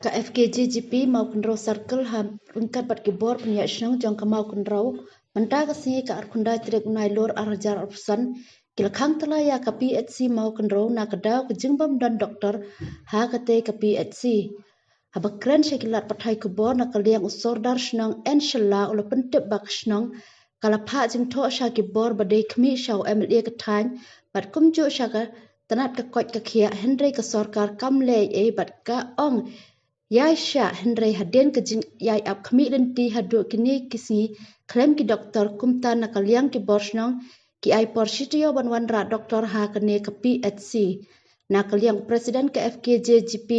Ka FKJGP mau kunro circle ham ungkat bat kibor punya senang jong ka mau kunro menta ka singi ka arkunda trek unai lor arajar opsan kila khang tala ya ka PHC mau kunro na ka daw ka jingbam dan doktor ha ka te ka PHC habakran shakilat pathai kubor na ka liang usor dar senang inshallah ula pentep bak senang kala pha jing tho sha kibor bade khmi shaw MLA ka thain bat kumju sha ka tanat ka koj ka khia Henry ka sarkar kam le e bat ka ong Yai Shah Henry Haden ke jing yai ap khami lenti hadu kini kisi klaim ki doktor kumta na kaliang ki borsnong ki ai porshitio banwan ra doktor ha kene ke PHC na kaliang presiden ke FKJGP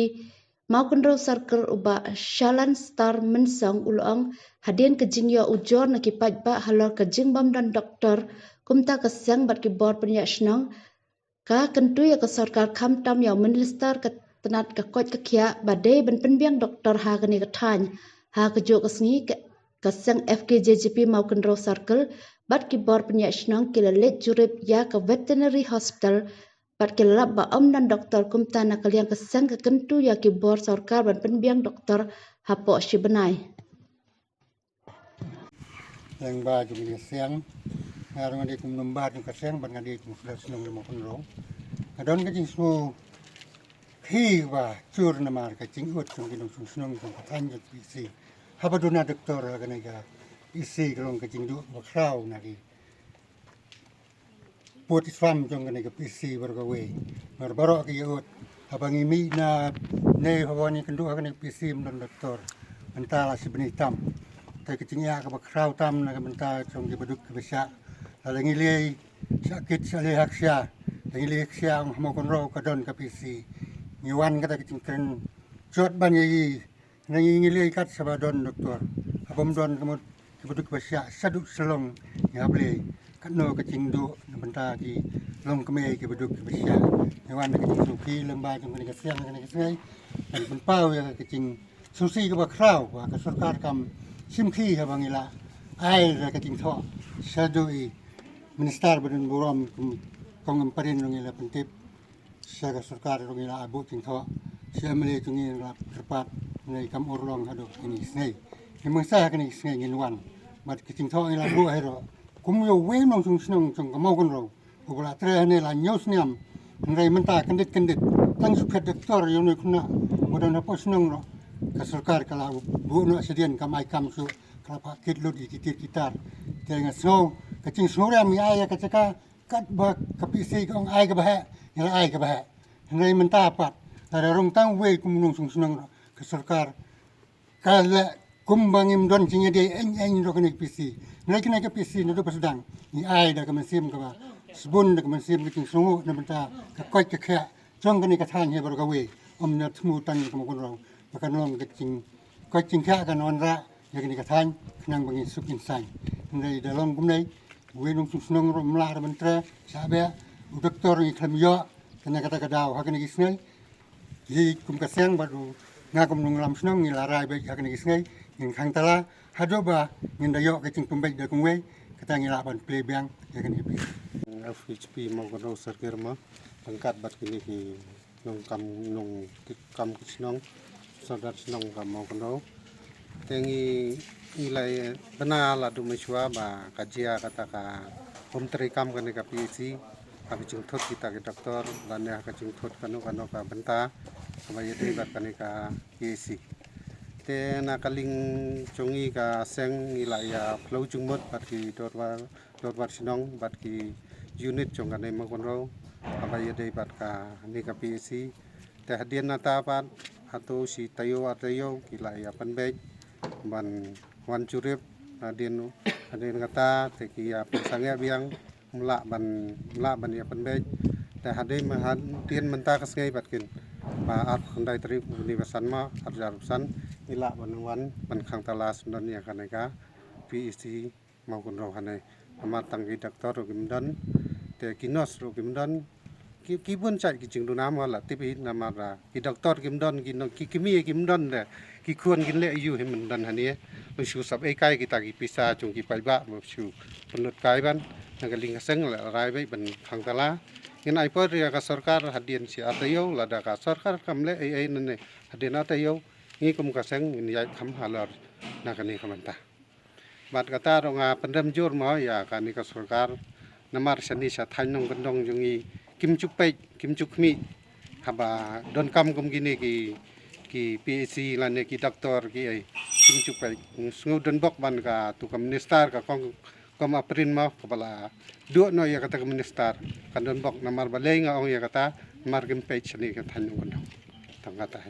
Maukunro Circle uba Shalan Star Mensong ulong Haden ke jing yo ujor na ki pajba halor ke jing bam dan doktor kumta ke sang bat ki bor penya snong ka kentu ya ke sarkar kham tam yo minister ke tanat ka koj ka khia bade ban penbiang doktor ha kani ka than ha ka jo ka sngi ka sang FKJGP Maukunro Circle bat ki bor penya snong kila let jurip ya ka veterinary hospital bat kila ba om dan doktor kumta na kaliang ka sang ka kentu ya ki bor sarkar ban penbiang doktor ha po shibanai yang ba jung ni siang ngarang di kum numbar ka siang ban ngadi kum snong mo kunro kadon ka jing su khi và chưa là mà cái chính ước trong cái đồng xuân trong cái thanh được PC habaduna doktor cái này cái PC cái lòng cái chính độ và khao này đi buat Islam trong cái này cái PC bergawe mà baru cái ước abangi mi na ne hawani kan dua cái này PC men doktor mentala sebenarnya tam tapi cái chính ya cái khao tam là cái menta trong cái baduk cái besar là ngilai sakit saleh haksya ngilai haksya mau kon ro ka don ka PC Ngiwan kata kecingkan jod banyi nangi ngilai kat sabadon doktor abam don kemud kebuduk basya saduk selong ngable kano kecing do benta ki long keme kebuduk basya ngiwan kecing suki lemba jong kene kesiang kene kesengai dan penpau ya kecing susi ke bakrau wa ka sarkar kam simki ha bangila ai ra kecing tho sadui minister badun buram kong emparin ngila pentip Saya sarkar rongila abu tingtho sia mele tungi la terpat nei kam orlong hadu ini snei himang sa kani snei nginwan mat kitingtho ila bu hero kum yo we nong sung snong sung kamau kon ro ubula tre ne la nyos niam ngai menta kendit tang supet doktor yo ne kuna modana posnong ro ka sarkar kala bu no sedien kamai kam su kala pakit lu di kitar tenga snow kacing snow ram ya ya kacaka kat ba kapisi kong ai ka ba yang ai ka ba ngai menta pat ada rong tang we kum nong sung sunang ke sarkar kala kumbangim don jinge de en ro kene PC ngai kene ke PC no do pasudang ni ai da ka mesim ka ba sebun da ka mesim ke ting sungu na menta ka koi ka kha jong kene ka than he bar ka we om na thmu tan ka mo kon ro ka nong ke ting koi ting kha ka non ra ya kene ka than nang bangi sukin sang ngai da long kum nei we nong sung sunang ro mla ra mentra sabe doktor ni klam yo kena kata kadau hakani kisngai ji kum kaseng baru ngagum nung lam snong ni larai baik hakani kisngai ning khang tala hadoba ngin dayo ke cing tumbek da kungwe kata ngila ban play bang hakani pi FHP mau kono sarkir ma angkat bat kini ki nong kam kisnong sadar snong kam mau kono tengi nilai benar la du meswa ba kajia kata ka homtri kam kene ka PC Kami jungthot kita ke doktor dan ya ka jungthot kanu ka benta sama yede bat kani ka yesi te na kaling chongi ka seng ila ya flow jungmot bat ki dot sinong bat ki unit chong kane ma konro aba yede bat ka ni ka PSC te hadian nata pat atau si tayo kila ya panbej ban wan curip hadian kata te ki ya pesangya biang mla ban ya panbej ta hade ma hadian menta kasngai batkin ba at khandai tri universan ma arjarusan ila banwan ban khang talas non ya kaneka PEC mau kun ro hane amat tanggi doktor gimdan te kinos ro gimdan ki bun chat ki jing du nam wala tipi namara ki doktor gimdan ki kimi gimdan de ki khon gin le yu him dan hane lu shu sab e kai ki ta ki pisa chung ki pai ba mo shu penut kai ban nagaling kaseng la rai bai ban khang tala in ai por ya ka sarkar hadian si atayo la da ka sarkar kamle ai nane hadian atayo ngi kum ka seng ni ya kham halor na kani kamanta bat kata ronga pendam jur mau ya kani ka sarkar namar sani sa thanong gandong jungi kim chukmi haba don kam kum gini ki PAC lane ki doktor ki ai kim chukpai sngu don bok ban ka tu ka minister ka kom aprin mau kepala dua no ya kata minister kan don bok namar balai nga ong ya kata mar kim page ni ka thanong gandong tangata